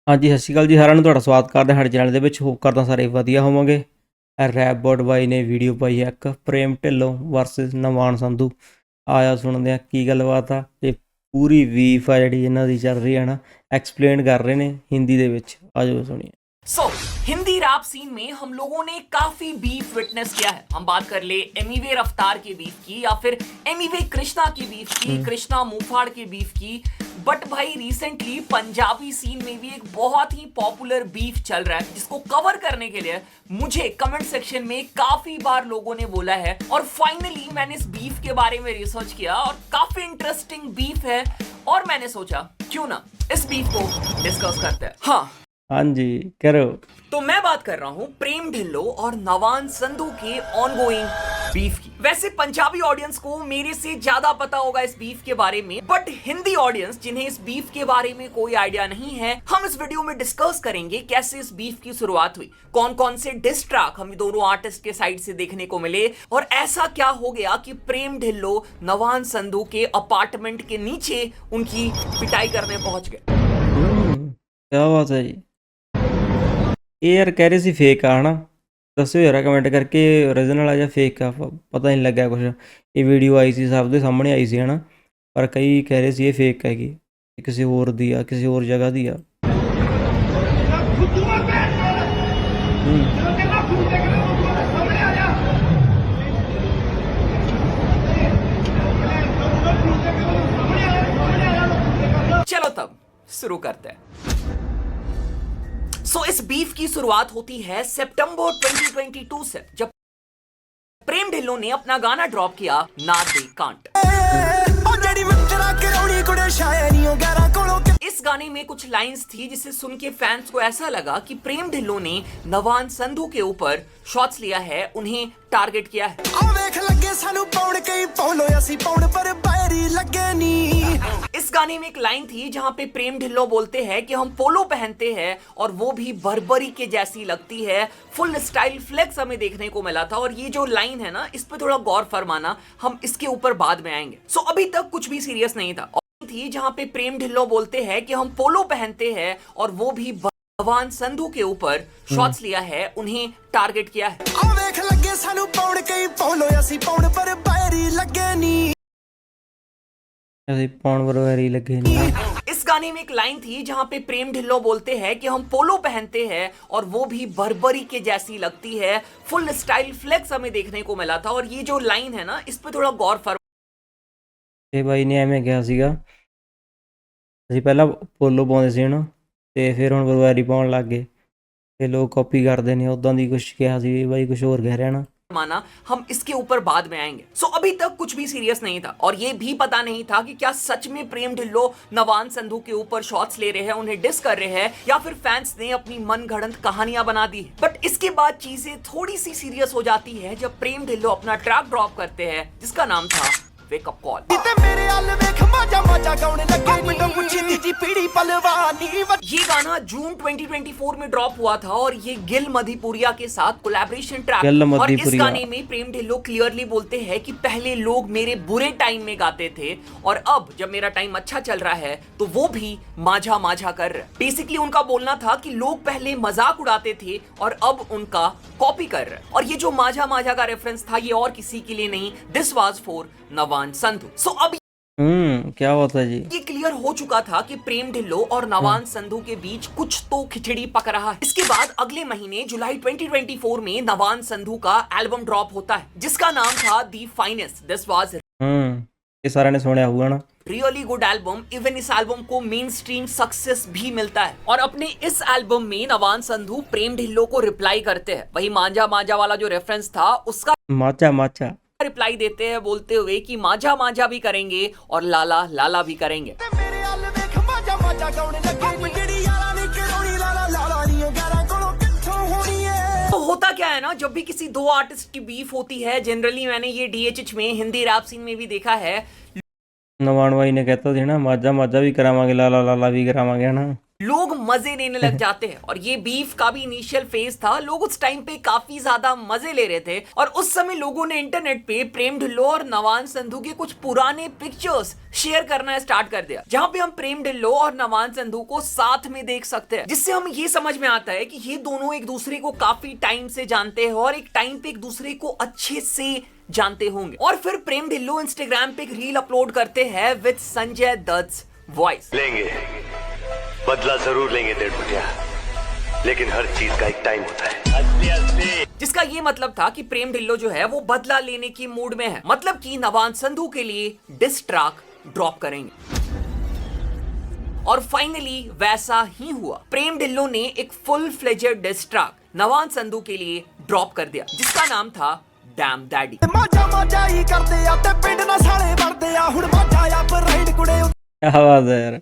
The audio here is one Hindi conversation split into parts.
हाँ जी, सत श्री अकाल जी साਰਿਆਂ ਨੂੰ ਤੁਹਾਡਾ ਸਵਾਗਤ ਕਰਦੇ ਹਾਂ ਸਾਡੇ ਚੈਨਲ ਦੇ ਵਿੱਚ। ਹੋਪ ਕਰਦਾ ਸਾਰੇ ਵਧੀਆ ਹੋਵੋਗੇ। ਰੈਪ ਬੋਰਡ ਬਾਈ ਨੇ ਵੀਡੀਓ ਪਾਈ ਹੈ ਇੱਕ ਪ੍ਰੇਮ ਢਿੱਲੋਂ ਵਰਸਸ ਨਵਾਨ ਸੰਧੂ। ਆਇਆ ਸੁਣਦੇ ਆ ਕੀ ਗੱਲਬਾਤ ਆ ਤੇ ਪੂਰੀ ਵੀਫ ਆ ਜਿਹੜੀ ਇਹਨਾਂ ਦੀ ਚੱਲ ਰਹੀ ਹੈ ਨਾ, ਐਕਸਪਲੇਨ ਕਰ ਰਹੇ ਨੇ ਹਿੰਦੀ ਦੇ ਵਿੱਚ। ਆਜੋ ਸੁਣੀਏ। हिंदी रैप सीन में हम लोगों ने काफी बीफ विटनेस किया है। हम बात कर ले एमिवे रफ्तार के बीफ की या फिर एमिवे कृष्णा की बीफ की, कृष्णा मुफाड़ के बीफ की। बट भाई रिसेंटली पंजाबी सीन में भी एक बहुत ही पॉपुलर बीफ चल रहा है जिसको कवर करने के लिए मुझे कमेंट सेक्शन में काफी बार लोगों ने बोला है और फाइनली मैंने इस बीफ के बारे में रिसर्च किया और काफी इंटरेस्टिंग बीफ है और मैंने सोचा क्यों ना इस बीफ को डिस्कस करते हैं। हाँ जी करो। तो मैं बात कर रहा हूं प्रेम ढिल्लों और नवान संधू के ऑनगोइंग बीफ की। वैसे पंजाबी ऑडियंस को मेरे से ज्यादा पता होगा इस बीफ के बारे में, बट हिंदी ऑडियंस जिन्हें इस बीफ के बारे में कोई आइडिया नहीं है, हम इस वीडियो में डिस्कस करेंगे कैसे इस बीफ की शुरुआत हुई, कौन कौन से डिस ट्रैक हमें दोनों आर्टिस्ट के साइड से देखने को मिले और ऐसा क्या हो गया कि प्रेम ढिल्लों नवान संधू के अपार्टमेंट के नीचे उनकी पिटाई करने पहुंच गए। क्या बात है जी। ਇਹ ਯਾਰ ਕਹਿ ਰਹੇ ਸੀ ਫੇਕ ਆ ਹਨਾ, ਦੱਸਿਓ ਯਾਰ ਕਮੈਂਟ ਕਰਕੇ ਓਰੀਜਨਲ ਆ ਜਾਂ ਫੇਕ ਆ, ਪਤਾ ਨਹੀਂ ਲੱਗਿਆ ਕੁਛ। ਇਹ ਵੀਡੀਓ ਆਈ ਸੀ ਸਭ ਦੇ ਸਾਹਮਣੇ ਆਈ ਸੀ ਹਨਾ, ਪਰ ਕਈ ਕਹਿ ਰਹੇ ਸੀ ਇਹ ਫੇਕ ਹੈਗੀ, ਇਹ ਕਿਸੇ ਹੋਰ ਦੀ ਆ, ਕਿਸੇ ਹੋਰ ਜਗ੍ਹਾ ਦੀ ਆ। चलो तब शुरू करते हैं। इस बीफ की शुरुआत होती है सितंबर 2022 से, जब प्रेम ढिल्लों ने अपना गाना ड्रॉप किया ना दे कांट। इस गाने में कुछ लाइंस थी जिसे सुन के फैंस को ऐसा लगा कि प्रेम ढिल्लों ने नवान संधू के ऊपर शॉट्स लिया है, उन्हें टारगेट किया है। इस गाने में एक लाइन थी जहां पे प्रेम ढिल्लों बोलते हैं कि हम पोलो पहनते हैं और वो भी बर्बरी के जैसी लगती है। फुल स्टाइल फ्लेक्स हमें देखने को मिला था और ये जो लाइन है ना, इस पे थोड़ा गौर फरमाना, हम इसके ऊपर बाद में आएंगे। अभी तक कुछ भी सीरियस नहीं था। थी जहां पे प्रेम ढिल्लों बोलते हैं कि हम पोलो पहनते हैं और वो भी नवान संधू के ऊपर शॉट्स लिया है, उन्हें टारगेट किया है। इस गाने में एक लाइन थी जहां पे प्रेम ढिल्लों बोलते हैं कि हम पोलो पहनते हैं और वो भी बर्बरी के जैसी लगती है। फुल स्टाइल फ्लेक्स हमें देखने को मिला था और ये जो लाइन है ना, इस पे थोड़ा गौर फरमा। ਇਹ ਬਾਈ ਨੇ ਐਵੇਂ ਕਿਹਾ ਸੀਗਾ, ਅਸੀਂ ਪਹਿਲਾਂ ਪੋਲੋ ਪਾਉਂਦੇ ਸੀ ਨਾ, ਤੇ ਫਿਰ ਹੁਣ ਬਰਬਰੀ ਪਾਉਣ ਲੱਗ ਗਏ ਤੇ ਲੋਕ ਕਾਪੀ ਕਰਦੇ ਨੇ। ਉਦਾਂ ਦੀ ਕੁਛ ਕਿਹਾ ਸੀ ਬਾਈ, ਕੁਛ ਹੋਰ ਕਹਿ ਰਿਹਾ ਨਾ। माना हम इसके ऊपर बाद में आएंगे। अभी तक कुछ भी सीरियस नहीं था और ये भी पता नहीं था कि क्या सच में प्रेम ढिल्लों नवान संधू के ऊपर शॉट्स ले रहे हैं, उन्हें डिस कर रहे हैं, या फिर फैंस ने अपनी मनगढ़ंत कहानियां बना दी। बट इसके बाद चीजें थोड़ी सी सीरियस हो जाती है जब प्रेम ढिल्लों अपना ट्रैक ड्रॉप करते हैं जिसका नाम था वेक अप कॉल। ये गाना जून 2024 में ड्रॉप हुआ था और ये गिल मधीपुरिया के साथ कोलैबोरेशन ट्रैक। और इस गाने में प्रेम ढिल्लों क्लियरली बोलते हैं कि पहले लोग मेरे बुरे टाइम में गाते थे और अब जब मेरा टाइम अच्छा चल रहा है तो वो भी माझा माझा कर रहे। बेसिकली उनका बोलना था कि लोग पहले मजाक उड़ाते थे और अब उनका कॉपी कर रहे। और ये जो माझा माझा का रेफरेंस था, ये और किसी के लिए नहीं, दिस वाज फॉर नवान संधू। अब क्या बात है जी। ये क्लियर हो चुका था कि प्रेम ढिल्लों और नवान संधू के बीच कुछ तो खिचड़ी पक रहा है। इसके बाद अगले महीने जुलाई 2024 में नवान संधू का एल्बम ड्रॉप होता है जिसका नाम था दी फाइनेस्ट। दिस वाज ये सारा ने सुना हुआ ना, रियली गुड एल्बम। इवन इस एल्बम को मेन स्ट्रीम सक्सेस भी मिलता है और अपने इस एल्बम में नवान संधू प्रेम ढिल्लों को रिप्लाई करते हैं। वही मांझा मांझा वाला जो रेफरेंस था उसका माचा माचा रिप्लाई देते हैं बोलते हुए कि मांझा मांझा भी करेंगे और लाला लाला भी करेंगे। तो होता क्या है ना, जब भी किसी दो आर्टिस्ट की बीफ होती है, जनरली मैंने ये DHH में हिंदी रैप सीन में भी देखा है, नवान भाई ने कहता था ना, माजा माजा भी करावांगे, लाला लाला भी करावांगे ना। लोग मजे लेने लग जाते हैं। और ये बीफ का भी इनिशियल फेज था, लोग उस टाइम पे काफी ज्यादा मजे ले रहे थे और उस समय लोगों ने इंटरनेट पे प्रेम ढिल्लों और नवान संधू के कुछ पुराने पिक्चर्स शेयर करना स्टार्ट कर दिया, जहां पे हम प्रेम ढिल्लों और नवान संधू को साथ में देख सकते हैं, जिससे हमें ये समझ में आता है कि ये दोनों एक दूसरे को काफी टाइम से जानते हैं और एक टाइम पे एक दूसरे को अच्छे से जानते होंगे। और फिर प्रेम ढिल्लों इंस्टाग्राम पे एक रील अपलोड करते हैं विद संजय दत्त वॉइस। लेंगे बदला जरूर लेंगे डेढ़ फुटिया, लेकिन हर चीज का एक टाइम होता है। जिसका ये मतलब था कि प्रेम ढिल्लों जो है वो बदला लेने की मूड में है, मतलब कि नवान संधू के लिए डिस ट्रैक ड्रॉप करेंगे। और फाइनली वैसा ही हुआ, प्रेम ढिल्लों ने एक full fledged diss track Navaan Sandhu के लिए ड्रॉप कर दिया, जिसका नाम था डैम डैडी। क्या बात है यार।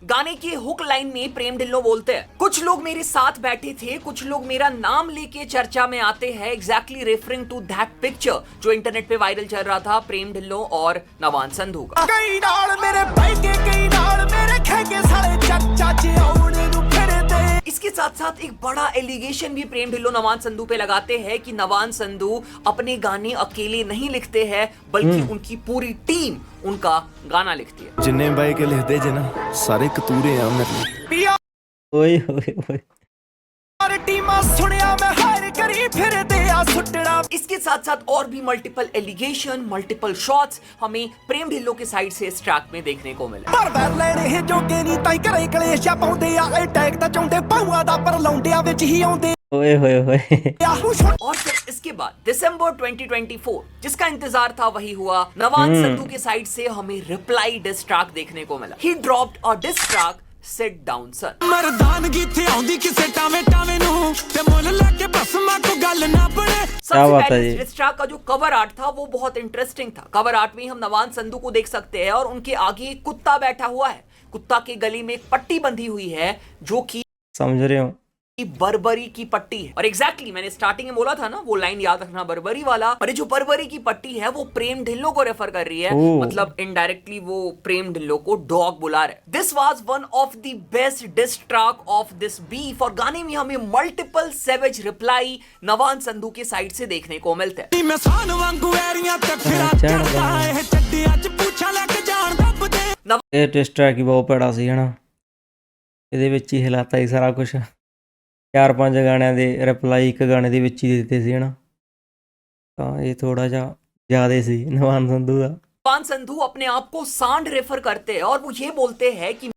गाने के हुक लाइन में प्रेम ढिल्लों बोलते हैं, कुछ लोग मेरे साथ बैठे थे, कुछ लोग मेरा नाम लेके चर्चा में आते हैं, exactly referring to that picture जो इंटरनेट पे वायरल चल रहा था प्रेम ढिल्लों और नवान संधू का। इसके साथ साथ एक बड़ा एलिगेशन भी प्रेम ढिल्लों नवान संधू पे लगाते हैं कि नवान संधू अपने गाने अकेले नहीं लिखते हैं, बल्कि उनकी पूरी टीम उनका गाना लिखती है। जिन्ने बाई के लिखते जे ना सारे कतूरे हैं मेरे। ओए ओए ओए। इसके साथ साथ और भी मल्टीपल एलिगेशन, मल्टीपल शॉट्स हमें प्रेम ढिल्लों के साइड से इस ट्रैक में देखने को मिले। ओए होए होए। और फिर इसके बाद दिसंबर 2024 जिसका इंतजार था वही हुआ, नवान संधू के साइड से हमें रिप्लाई डिस ट्रैक देखने को मिला। He dropped a diss track sit down son. मर्दानगी थे आउंदी किसे टावे टावे नु ते मुल लाके बस मा को गल ना बने। सबसे पहले डिस ट्रैक का जो कवर आर्ट था वो बहुत इंटरेस्टिंग था। कवर आर्ट में हम नवान संधू को देख सकते हैं और उनके आगे एक कुत्ता बैठा हुआ है, कुत्ता के गले में एक पट्टी बंधी हुई है जो कि समझ रहे हो बर्बरी की पट्टी है। और एग्जैक्टली मैंने स्टार्टिंग में बोला था ना, वो लाइन याद रखना बर्बरी वाला, और ये जो बर्बरी की पट्टी है वो प्रेम ढिल्लों को रेफर कर रही है, मतलब इनडायरेक्टली वो प्रेम ढिल्लों को डॉग बुला रहे। This was one of the best diss track of this beef. और गाने में हमें मल्टीपल सेवेज रिप्लाई नवान संधू के साइड से देखने को मिलते हैं। ਇਹ ਟੈਸਟ ਟਰੈਕ ਹੀ ਬਹੁਤ ਭੈੜਾ ਸੀ ਹਨਾ, ਇਹਦੇ ਵਿੱਚ ਹੀ ਹਿਲਾਤਾ ਹੀ ਸਾਰਾ ਕੁਝ। 4-5 ਗਾਣਿਆਂ ਦੇ ਰਿਪਲਾਈ ਇੱਕ ਗਾਣੇ ਦੇ ਵਿੱਚ ਹੀ ਦੇ ਦਿੱਤੇ ਸੀ ਹਨਾ, ਤਾਂ ਇਹ ਥੋੜਾ ਜਿਹਾ ਜ਼ਿਆਦਾ ਸੀ ਨਵਾਨ ਸੰਧੂ ਦਾ। नवान संधू अपने आप को सांड रेफर करते हैं और वो ये बोलते हैं कि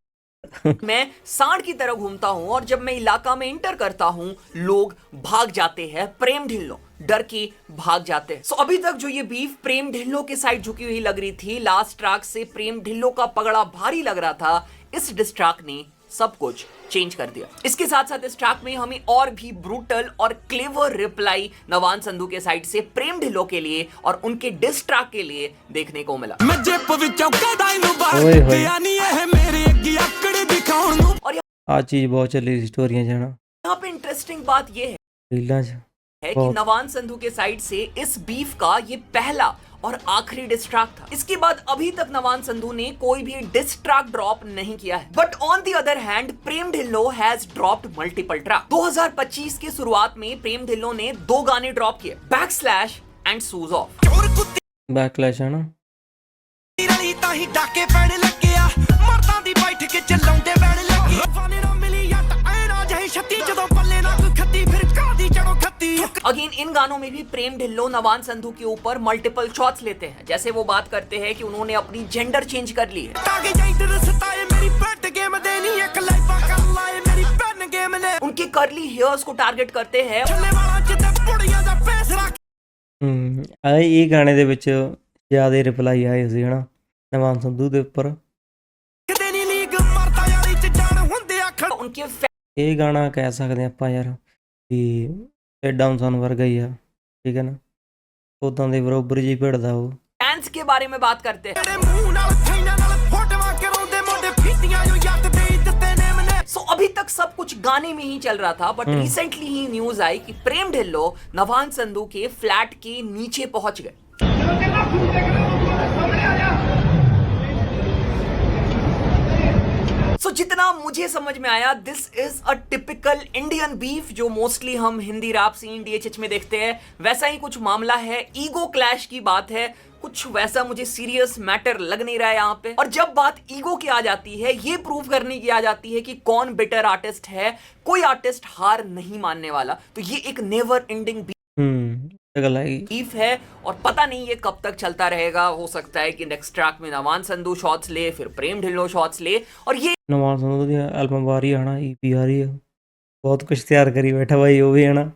मैं सांड की तरह घूमता हूं और जब मैं इलाका में इंटर करता हूं लोग भाग जाते हैं, प्रेम ढिल्लों डर के भाग जाते हैं। सो अभी तक जो ये बीफ प्रेम ढिल्लों के साइड झुकी हुई लग रही थी, लास्ट ट्रैक से प्रेम ढिल्लों का पगड़ा भारी लग रहा था, इस डिस ट्रैक ने सब कुछ चेंज कर दिया। इसके साथ साथ इस ट्रैक में हमें और भी ब्रूटल और क्लेवर रिप्लाई नवान संधू के साइड से प्रेम ढिल्लों के लिए और उनके डिस ट्रैक के लिए देखने को मिला। और ਆ ਚੀਜ਼ ਬਹੁਤ ਚੱਲੀ ਸੀ ਸਟੋਰੀਆਂ 'ਚ ਹਨਾ, यहाँ पे इंटरेस्टिंग बात यह ਰੀਲਾਂ 'ਚ। है कि नवान संधू के साइड से इस बीफ का ये पहला और आखिरी डिस ट्रैक था। इसके बाद अभी तक नवान संधू ने कोई भी डिस ट्रैक ड्रॉप नहीं किया है। But on the other hand Prem Dhillon has dropped multiple track. 2025 के शुरुआत में प्रेम ढिल्लों ने 2 गाने ड्रॉप किए, backslash and shoes of. Backlash है ना, अगेन इन गानों में भी प्रेम ढिल्लों नवान संधू के ऊपर मल्टीपल शॉट्स लेते हैं, जैसे वो बात करते हैं कि उन्होंने अपनी जेंडर चेंज कर ली है। उनके कर्ली हेयर्स को टारगेट करते हैं। ਇਹ ਗਾਣੇ ਦੇ ਵਿੱਚ ਜ਼ਿਆਦਾ ਰਿਪਲਾਈ ਆਏ ਸੀ ਹਨਾ ਨਵਾਨ ਸੰਧੂ ਦੇ ਉੱਪਰ। उनके ਇਹ ਗਾਣਾ ਕਹਿ ਸਕਦੇ ਆਪਾਂ ਯਾਰ ਵੀ ਸਿਟ ਡਾਊਨ ਸਨ ਵਰਗਾ ਹੀ ਆ, ਠੀਕ ਹੈ ਨਾ, ਉਦਾਂ ਦੇ ਬਰਾਬਰ ਜੀ ਭਿੜਦਾ ਉਹ। फैंस के बारे में बात करते हैं। सो अभी तक सब कुछ गाने में ही चल रहा था, बट रिसेंटली ही न्यूज आई कि प्रेम ढिल्लों नवान संधू के फ्लैट के नीचे पहुंच गए। सो जितना मुझे समझ में आया, this is a typical Indian beef जो मोस्टली हम हिंदी रैप सीन डीएचएच में देखते हैं। वैसा ही कुछ मामला है, ईगो क्लैश की बात है, कुछ वैसा मुझे सीरियस मैटर लग नहीं रहा है यहाँ पे। और जब बात ईगो की आ जाती है, ये प्रूव करने की आ जाती है कि कौन बेटर आर्टिस्ट है, कोई आर्टिस्ट हार नहीं मानने वाला। तो ये एक नेवर एंडिंग गल है बीफ है और पता नहीं ये कब तक चलता रहेगा। हो सकता है कि नेक्स्ट ट्रैक में नवान संधू शॉट्स ले, फिर प्रेम ढिल्लों शॉट्स ले, और ये नवान संधू दी एल्बम आ रही है ना, ईपी आ रही है, बहुत कुछ ਤਿਆਰ ਕਰੀ ਬੈਠਾ ਬਾਈ ਉਹ ਵੀ ਹੈ ਨਾ।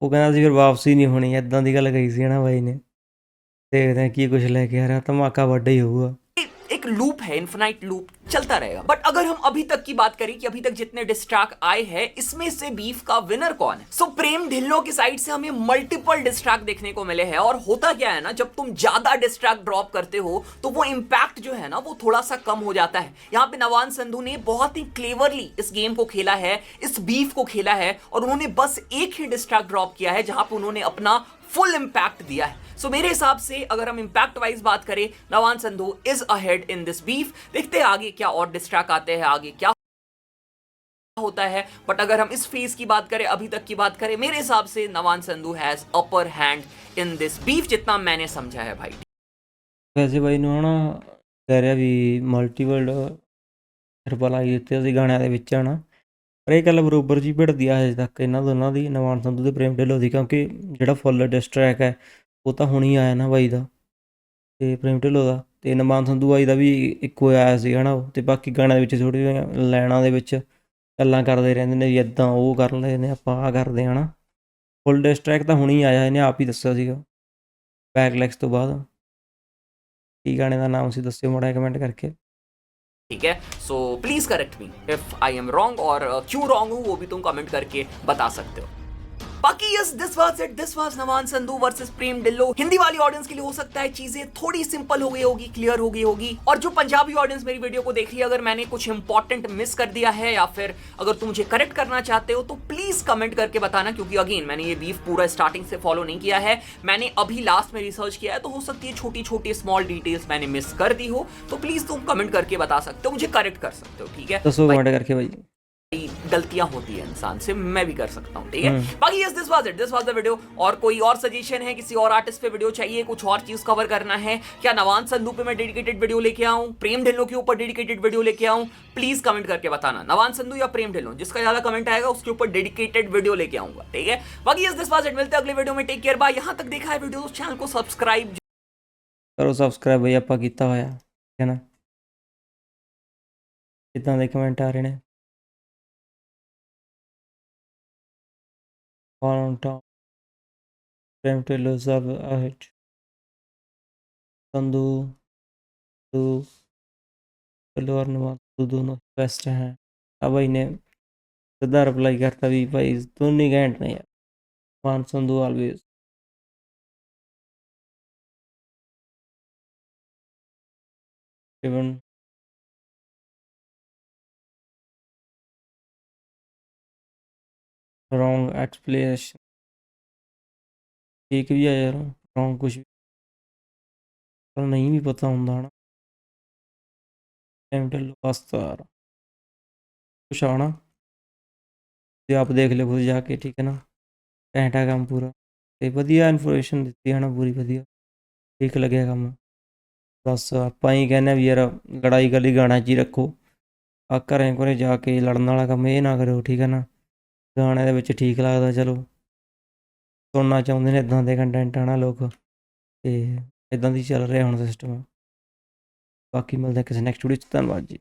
ਉਹ ਕਹਿੰਦਾ ਸੀ ਫਿਰ ਵਾਪਸੀ ਨਹੀਂ ਹੋਣੀ, ਇਦਾਂ ਦੀ ਗੱਲ ਕਹੀ ਸੀ ਨਾ ਬਾਈ ਨੇ। ਦੇਖਦੇ ਹਾਂ ਕੀ ਕੁਝ ਲੈ ਕੇ ਆ ਰਿਹਾ, ਧਮਾਕਾ ਵੱਡਾ ही होगा। एक लूप है, इन्फिनाइट लूप चलता रहेगा। बट अगर हम अभी तक की बात करें कि अभी तक जितने डिस्ट्रैक आए हैं, इसमें से बीफ का विनर कौन है? सो प्रेम ढिल्लों की साइड से हमें मल्टीपल डिस्ट्रैक देखने को मिले हैं। और होता क्या है ना, जब तुम ज्यादा डिस्ट्रैक ड्रॉप करते हो तो वो इंपैक्ट जो है ना वो थोड़ा सा कम हो जाता है। यहाँ पे नवान संधू ने बहुत ही क्लेवरली इस गेम को खेला है, इस बीफ को खेला है, और उन्होंने बस एक ही डिस्ट्रैक ड्रॉप किया है जहां पे उन्होंने अपना फुल इंपैक्ट दिया है। सो मेरे हिसाब से अगर हम इंपैक्ट वाइज बात करें, Navaan Sandhu is ahead in this beef. देखते हैं आगे क्या और डिस्ट्रैक आते हैं, आगे क्या होता है। बट अगर हम इस फेज की बात करें, अभी तक की बात करें, मेरे हिसाब से Navaan Sandhu has upper hand in this beef, जितना मैंने समझा है भाई। ਵੈਸੇ ਬਾਈ ਨੂੰ ਹਨਾ ਕਹਿ ਰਿਹਾ ਵੀ ਮਲਟੀਵਰਡ ਰਿਪਲਾਈ ਦਿੱਤੇ ਅਸੀਂ ਗਾਣਿਆਂ ਦੇ ਵਿੱਚ ਹਨਾ, ਪਰ ਇਹ ਗੱਲ ਬਰੋਬਰ ਜੀ ਭਿੜਦੀ ਆ ਹਜੇ ਤੱਕ ਇਹਨਾਂ ਦੋਨਾਂ ਦੀ, ਨਵਾਨ ਸੰਧੂ ਤੇ ਪ੍ਰੇਮ ਢਿੱਲੋਂ ਦੀ, ਕਿਉਂਕਿ ਜਿਹੜਾ ਫੁੱਲ ਡਿਸਟਰੈਕ ਹੈ ਉਹ ਤਾਂ ਹੁਣ ਹੀ ਆਇਆ ਨਾ ਬਾਈ ਦਾ ਤੇ ਪ੍ਰੇਮ ਢਿੱਲੋਂ ਦਾ, ਤੇ ਨਵਾਨ ਸੰਧੂ ਬਾਈ ਦਾ ਵੀ ਇੱਕੋ ਆਇਆ ਸੀ ਹਨਾ ਉਹ। ਤੇ ਬਾਕੀ ਗਾਣਿਆਂ ਦੇ ਵਿੱਚ ਥੋੜ੍ਹੀ ਜਿਹੀਆਂ ਲਾਈਨਾਂ ਦੇ ਵਿੱਚ ਗੱਲਾਂ ਕਰਦੇ ਰਹਿੰਦੇ ਨੇ ਵੀ ਇੱਦਾਂ ਉਹ ਕਰ ਲਏ ਨੇ, ਆਪਾਂ ਆਹ ਕਰਦੇ ਹਨਾ। ਫੁੱਲ ਡਿਸਟਰੈਕ ਤਾਂ ਹੁਣ ਹੀ ਆਇਆ, ਇਹਨੇ ਆਪ ਹੀ ਦੱਸਿਆ ਸੀਗਾ ਬੈਕਲੈਕਸ ਤੋਂ ਬਾਅਦ। ਕੀ ਗਾਣੇ ਦਾ ਨਾਮ ਸੀ ਦੱਸਿਓ ਮਾੜਾ ਕਮੈਂਟ ਕਰਕੇ। ठीक है, so please correct me if I am wrong, और क्यों रॉन्ग हूं वो भी तुम कमेंट करके बता सकते हो। बाकी yes, this was it, this was Navaan Sandhu versus Prem Dhillon. Hindi वाली ऑडियंस के लिए हो सकता है चीजें थोड़ी सिंपल हो गई होगी, क्लियर हो गई होगी, और जो पंजाबी ऑडियंस मेरी वीडियो को देख रही है, अगर मैंने कुछ इंपॉर्टेंट मिस कर दिया है या फिर अगर तुम मुझे करेक्ट करना चाहते हो तो प्लीज कमेंट करके बताना, क्योंकि अगेन मैंने ये बीफ पूरा स्टार्टिंग से फॉलो नहीं किया है। मैंने अभी लास्ट में रिसर्च किया है, तो हो सकती है छोटी छोटी स्मॉल डिटेल्स मैंने मिस कर दी हो, तो प्लीज तुम कमेंट करके बता सकते हो, मुझे करेक्ट कर सकते हो, ठीक है। ਦੱਸੋ ਕਮੈਂਟ ਕਰਕੇ ਬਾਈ। गलतियां होती है इंसान से, मैं भी कर सकता हूं, ठीक है। बाकी yes, this was it, this was the video. और कोई और सजेशन है, किसी और आर्टिस्ट पे वीडियो चाहिए, कुछ और चीज कवर करना है क्या, नवान संधू पे मैं डेडिकेटेड वीडियो लेके आऊं, प्रेम ढिल्लों के ऊपर डेडिकेटेड वीडियो लेके आऊं, प्लीज कमेंट करके बताना। नवान संधू या प्रेम ढिल्लों, जिसका ज्यादा कमेंट आएगा उसके ऊपर डेडिकेटेड वीडियो लेके आऊंगा, ठीक है। बाकी यस, दिस वाज इट, मिलते हैं अगले वीडियो में, टेक केयर, बाय। यहां तक देखा है वीडियो, उस चैनल को सब्सक्राइब ਕਰੋ ਸਬਸਕ੍ਰਾਈਬ ਬਈ, ਆਪਾਂ ਕੀਤਾ ਹੋਇਆ ਹੈ ਨਾ। ਕਿੱਦਾਂ ਦੇ ਕਮੈਂਟ ਆ ਰਹੇ ਨੇ। on top prem Dhillon sub ahead Sandhu Dhillon और नवान संधू दोनों बेस्ट हैं। अब भाई ने सीधा रिप्लाई करता भी भाई दोनों घैंट ने यार, Navaan Sandhu always. Even wrong explanation ठीक भी है यार, रॉन्ग कुछ भी पर नहीं भी पता होंगे ना। वास्ता यार कुछ आना तो आप देख लो खुद जाके, ठीक है ना। घंटा काम पूरा तो वधिया इन्फॉर्मेशन दी है ना, पूरी वधिया ठीक लगे काम। बस आप ही कहने भी यार लड़ाई गली गाना च ही रखो, आ घरें घरें जाके लड़न वाला काम ये ना करो, ठीक है ना। गाने दे विच ठीक लगता, चलो सुनना चाहते हैं इदां दे कंटेंट है ना लोग, तो इदां दी चल रहा हुण सिस्टम। बाकी मिलते हैं किसी नैक्सट वीडियो, धन्यवाद जी।